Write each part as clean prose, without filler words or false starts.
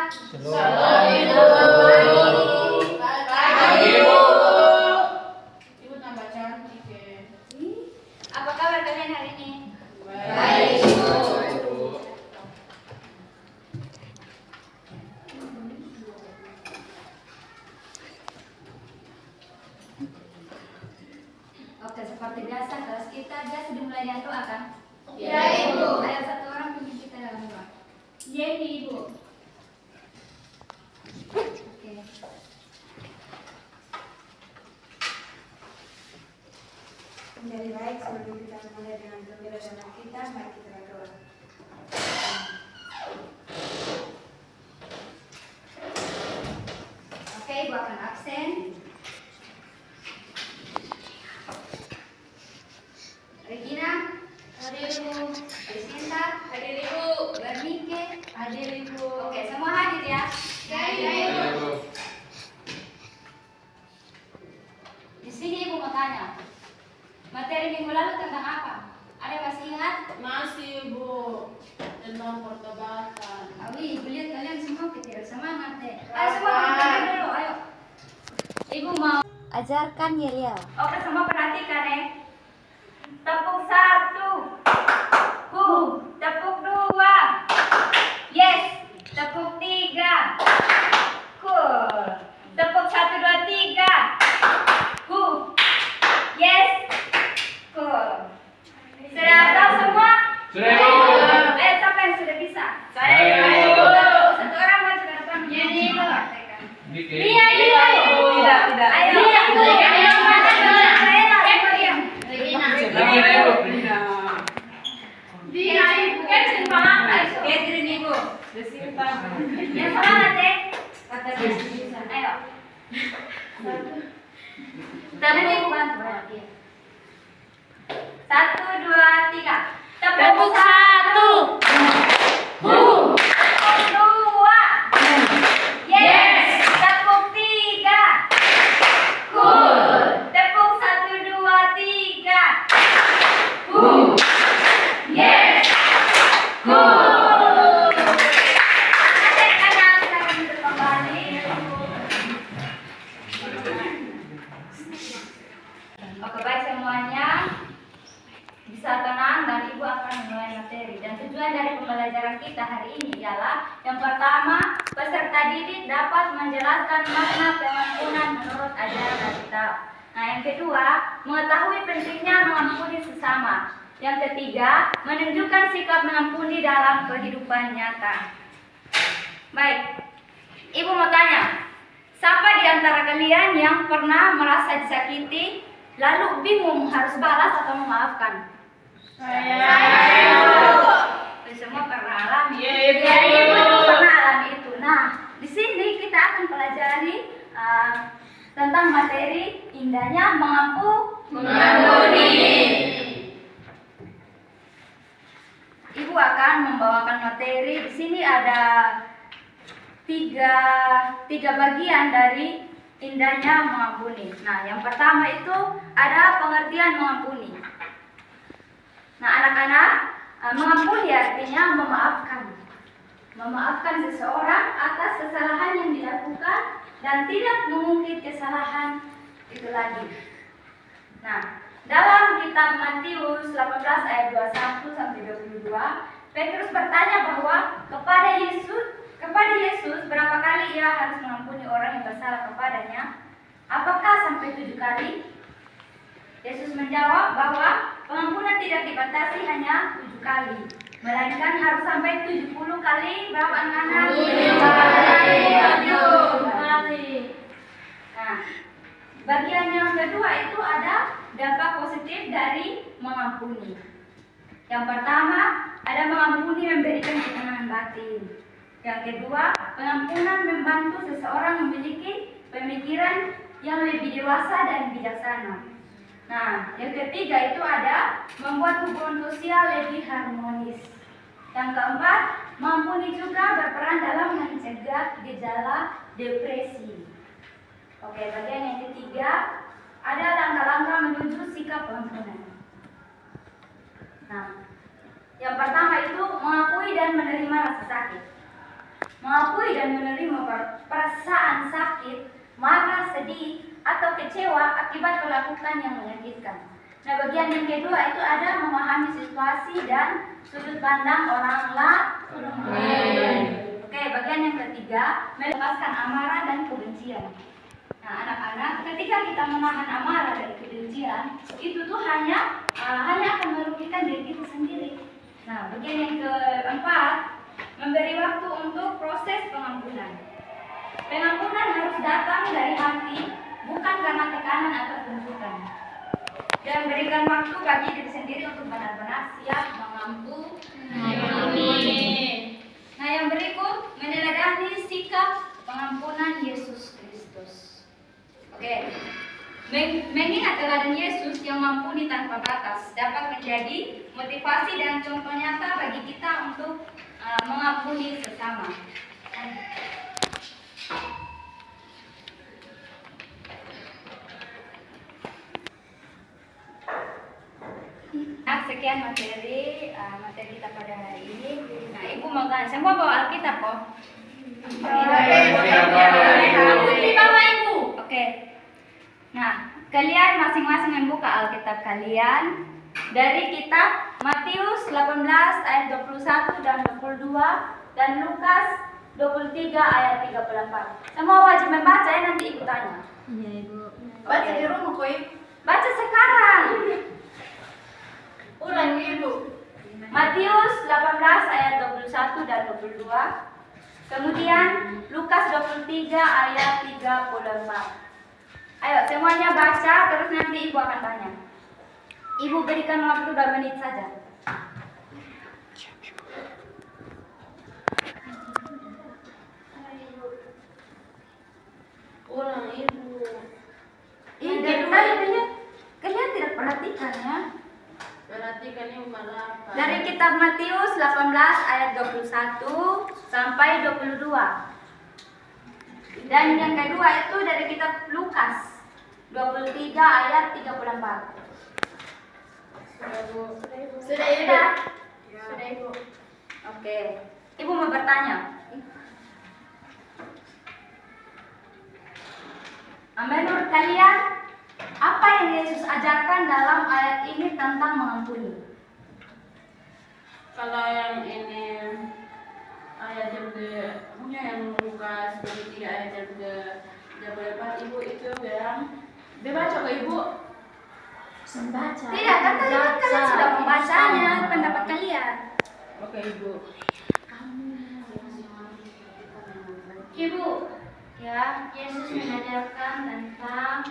Shalom. Pagi, Bu. Ibu tambah cantik ya. Apa kabar kalian hari ini? Baik, Bu. Oke, seperti biasa kelas kita biasa dimulai dengan doa kan? Ya, Ibu. Ayo satu orang pimpin kita dalam doa. Iya, Ibu. Oke. Menjadi baik sebelum kita mulai dengan pembelajaran kita, mari kita berdoa. Oke, Ibu akan absen. Regina, hadir Ibu. Desinta, hadir Ibu. Bernike, hadir Ibu. Oke, semua hadir ya? Ya, Ibu. Di sini Ibu mau tanya, materi minggu lalu tentang apa? Ada yang masih ingat? Masih, Ibu. Tentang pertobatan. Awi, Ibu lihat kalian semua tidak semangat deh. Ayo semua perhatikan dulu, ayo. Ibu mau Ajarkan Yeriel. oke, semua perhatikan ya. Tepuk 1. Tepuk 2. Yes. Tepuk 3. Cool. Tepuk 1, 2, 3. Yes. Cool. Sudah tahu semua? Sudah, Ibu. Ayo, siapa yang sudah bisa? Saya, Ayo, Ibu. satu orang maju ke depan. Ya, Ibu. Dikit. Iya, Ibu. Tidak. Ayo, Ibu. Ayo, mana dulu? Ayo, Ibu, diam. Regina. Selamat, Ibu. Dina, Ibu. Catherine Palangka. Catherine, Ibu. Desinta. Yang semangat deh. Kata dia bisa. Ayo. Tangan Ibu bantu dia. 1, 2, 3. Tepuk 1. Tepuk 2. Yes. Tepuk 3. Cool. Tepuk 1, 2, 3. Yes. Cool. Anak-anak sekarang duduk kembali. Oke, baik semuanya. Bisa tenang dan Ibu akan memulai materi. Dan tujuan dari pembelajaran kita hari ini ialah yang pertama, peserta didik dapat menjelaskan makna pengampunan menurut ajaran Alkitab. Nah, yang kedua, mengetahui pentingnya mengampuni sesama. Yang ketiga, menunjukkan sikap mengampuni dalam kehidupan nyata. Baik, Ibu mau tanya, siapa di antara kalian yang pernah merasa disakiti, lalu bingung harus balas atau memaafkan? Saya. Semua pernah alami. Iya, Ibu. Ya, Ibu pernah alami itu. Nah, di sini kita akan pelajari tentang materi indahnya mengampuni. Ibu akan membawakan materi. Di sini ada tiga bagian dari indahnya mengampuni. Nah, yang pertama itu ada pengertian mengampuni. Nah, anak-anak, mengampuni artinya memaafkan. Memaafkan seseorang atas kesalahan yang dilakukan dan tidak mengungkit kesalahan itu lagi. Nah, dalam kitab Matius 18 ayat 21 sampai 22, Petrus bertanya bahwa kepada Yesus berapa kali ia harus mengampuni orang yang bersalah kepadanya? Apakah sampai 7 kali? Yesus menjawab bahwa pengampunan tidak dibatasi hanya 7 kali, melainkan harus sampai 70 kali. Berapa anak-anak? 70 kali. Nah, bagian yang kedua itu ada dampak positif dari mengampuni. Yang pertama, ada mengampuni memberikan ketenangan batin. Yang kedua, pengampunan membantu seseorang memiliki pemikiran yang lebih dewasa dan bijaksana. Nah, yang ketiga itu ada membuat hubungan sosial lebih harmonis. Yang keempat, mengampuni juga berperan dalam mencegah gejala depresi. Oke, bagian yang ketiga ada langkah-langkah menuju sikap pengampunan. Nah, yang pertama itu mengakui dan menerima rasa sakit. mengakui dan menerima perasaan sakit, marah, sedih, atau kecewa akibat melakukan yang menyakitkan. Nah, bagian yang kedua itu ada memahami situasi dan sudut pandang orang lain. Oke, bagian yang ketiga, melepaskan amarah dan kebencian. Nah, anak-anak, ketika kita menahan amarah dan kebencian, itu tuh hanya akan merugikan diri kita sendiri. Nah, bagian yang keempat, memberi waktu untuk proses pengampunan. Pengampunan harus datang dari hati, bukan karena tekanan atau tuntutan. Dan berikan waktu bagi diri sendiri untuk benar-benar siap mengampuni. Nah, yang berikut meneladani sikap pengampunan Yesus Kristus. Oke. Mengingat teladan Yesus yang mengampuni tanpa batas dapat menjadi motivasi dan contoh nyata bagi kita untuk mengampuni sesama. Nah, sekian materi kita pada hari ini. Nah, Ibu mau kan semua bawa Alkitab kok? Di bawah Ibu. Oke. Nah, kalian masing-masing membuka Alkitab kalian dari kitab Matius 18 ayat 21 dan 22 dan Lukas 23 ayat 34. Semua wajib membaca ya, nanti Ibu tanya. Iya, Ibu. Baca di rumah kok, Ibu. Baca sekarang. Ulang, Ibu. Matius 18 ayat 21 dan 22. Kemudian Lukas 23 ayat 34. Ayo semuanya baca, terus nanti Ibu akan tanya. Ibu berikan waktu 2 menit saja. Ulang, Ibu. Ini dari tadi kalian tidak perhatikan ya. Perhatikan Ibu malah. Dari kitab Matius 18 ayat 21 sampai 22. Dan yang kedua itu dari kitab Lukas 23 ayat 34. Sudah, Ibu. Sudah? Sudah, Ibu. Oke. Ibu mau bertanya. Menurut kalian, apa yang Yesus ajarkan dalam ayat ini tentang mengampuni? Kalau yang ini ayat yang punya yang Lukas 23 ayat yang ke-34, Ibu itu yang dibaca ke Ibu. Membaca. Tidak, kan tadi kan kalian sudah membacanya, pendapat kalian. Oke, Ibu. Ibu, ya, Yesus mengajarkan tentang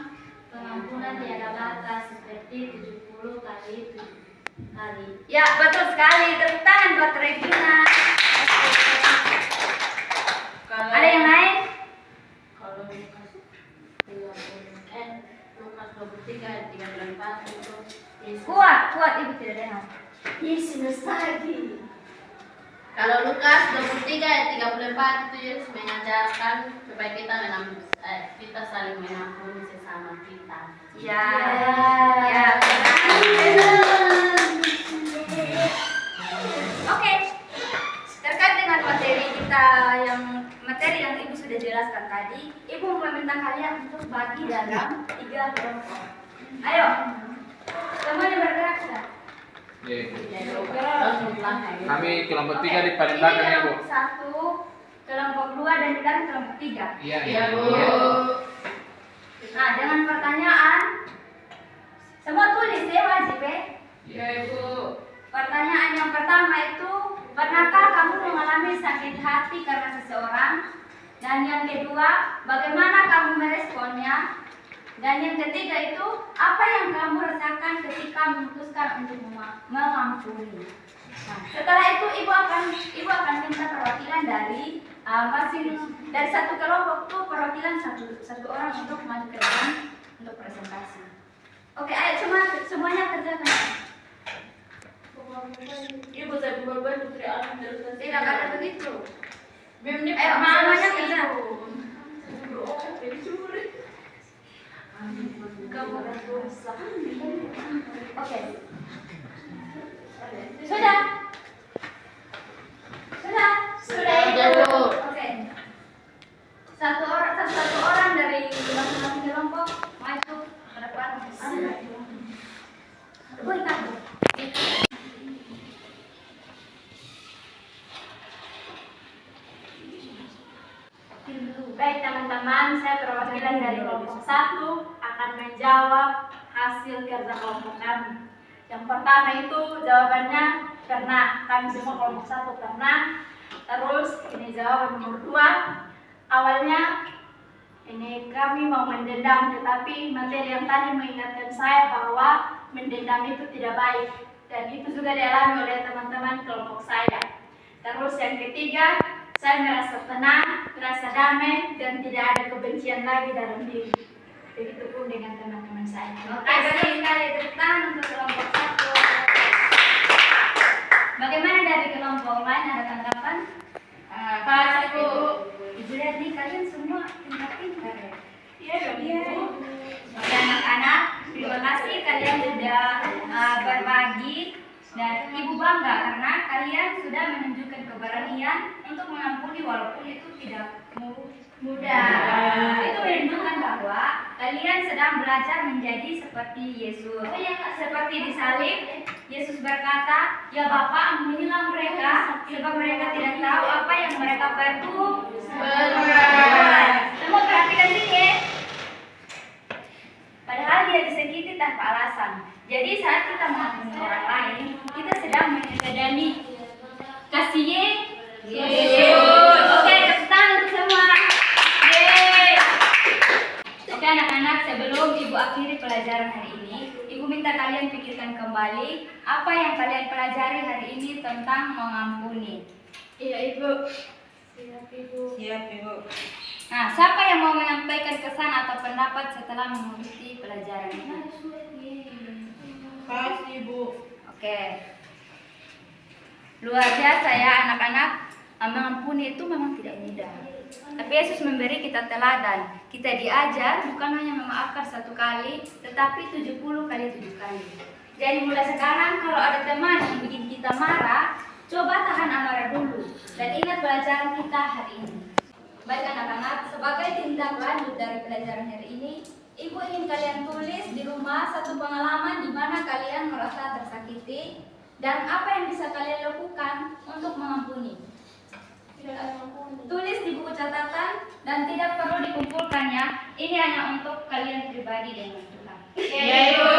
pengampunan tiada batas seperti 70 kali 7 kali. Ya, betul sekali. Tepuk tangan buat Regina. Ada yang lain? Kalau Lukas 23 ayat 34 itu Yesus. Kuat Ibu tidak dengar. Yesus lagi. Kalau Lukas 23 ayat 34 itu Yesus mengajarkan supaya kita saling mengampuni sesama kita. Ya, ya. Oke. Terkait dengan materi yang Ibu sudah jelaskan tadi, Ibu meminta kalian untuk bagi dalam 3 kelompok. Ayo, semuanya bergerak sudah. Kami kelompok 3 di paling belakang ya, Bu. Kelompok 1, kelompok 2 dan di dalam kelompok 3. Iya, Iya, Bu. Nah, dengan pertanyaan, semua tulis ya wajib ya. Ya, Ibu. Pertanyaan yang pertama itu, pernahkah kamu mengalami sakit hati karena seseorang? Dan yang kedua, bagaimana kamu meresponnya? Dan yang ketiga itu, apa yang kamu rasakan ketika memutuskan untuk mengampuni? Nah, setelah itu ibu akan minta perwakilan dari dari satu kelompok tuh perwakilan satu orang untuk maju ke depan untuk presentasi. Oke, ayo semuanya kerjakan. Ibu saya berbuat Putri Alam terus Tidak ada begitu. Mem ini Ayo, semuanya kerja. Oke. Sudah? Sudah, Bu. Oke. Baik teman-teman, saya perwakilan dari kelompok 1 akan menjawab hasil kerja kelompok kami. Yang pertama itu jawabannya pernah, kami semua kelompok 1 pernah. Terus ini jawaban nomor 2, awalnya ini kami mau mendendam, tetapi materi yang tadi mengingatkan saya bahwa mendendam itu tidak baik, dan itu juga dialami oleh teman-teman kelompok saya. Terus yang ketiga, saya merasa tenang, merasa damai, dan tidak ada kebencian lagi dalam diri. Begitupun dengan teman-teman saya. Oke, beri sekali tepuk tangan untuk kelompok 1. Bagaimana dari kelompok lain, ada tanggapan? Pas Ibu. Ibu lihat nih, kalian semua pintar-pintar ya. Iya dong Ibu. Oke anak-anak, terima kasih kalian sudah berbagi, dan Ibu bangga karena kalian sudah menunjukkan keberanian untuk mengampuni walaupun itu tidak mudah. Itu menunjukkan bahwa kalian sedang belajar menjadi seperti Yesus. Seperti disalib, Yesus berkata, "Ya Bapa, ampunilah mereka, sebab mereka tidak tahu apa yang mereka perbuat." Semua perhatikan sini ya. Padahal dia disakiti tanpa alasan. Jadi saat kita mengampuni orang lain, kita sedang menyadari kasih Yesus. Oke, tepuk tangan untuk semua. Yeay. Oke anak-anak, sebelum Ibu akhiri pelajaran hari ini, Ibu minta kalian pikirkan kembali apa yang kalian pelajari hari ini tentang mengampuni. Iya Ibu. Siap, Ibu. Nah, siapa yang mau menyampaikan kesan atau pendapat setelah mengikuti pelajaran ini? Pas Ibu. Oke. Luar biasa ya anak-anak. Mengampuni itu memang tidak mudah. Tapi Yesus memberi kita teladan. Kita diajar bukan hanya memaafkan 1 kali, tetapi 70 kali 7 kali. Jadi mulai sekarang kalau ada teman yang bikin kita marah, coba tahan amarah dulu. Dan ingat pelajaran kita hari ini. Baik anak-anak, sebagai tindak lanjut dari pelajaran hari ini, Ibu ingin kalian tulis di rumah satu pengalaman di mana kalian merasa tersakiti dan apa yang bisa kalian lakukan untuk mengampuni. Tulis di buku catatan dan tidak perlu dikumpulkannya. Ini hanya untuk kalian pribadi dengan Tuhan. Iya Ibu.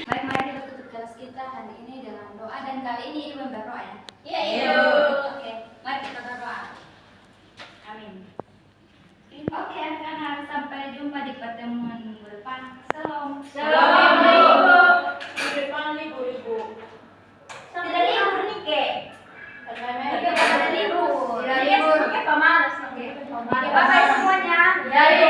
Baik, mari kita tutup kelas kita hari ini dengan doa, dan kali ini Ibu yang berdoa ya. Iya Ibu. Oke, mari kita berdoa. Amin. Oke anak-anak, sampai jumpa di pertemuan minggu depan. Shalom. Shalom Ibu. Di depan Ibu. Tidak libur nih kek. Tidak libur. Tidak libur. Oke, pemalas. Oke, bye-bye semuanya. Ya Ibu.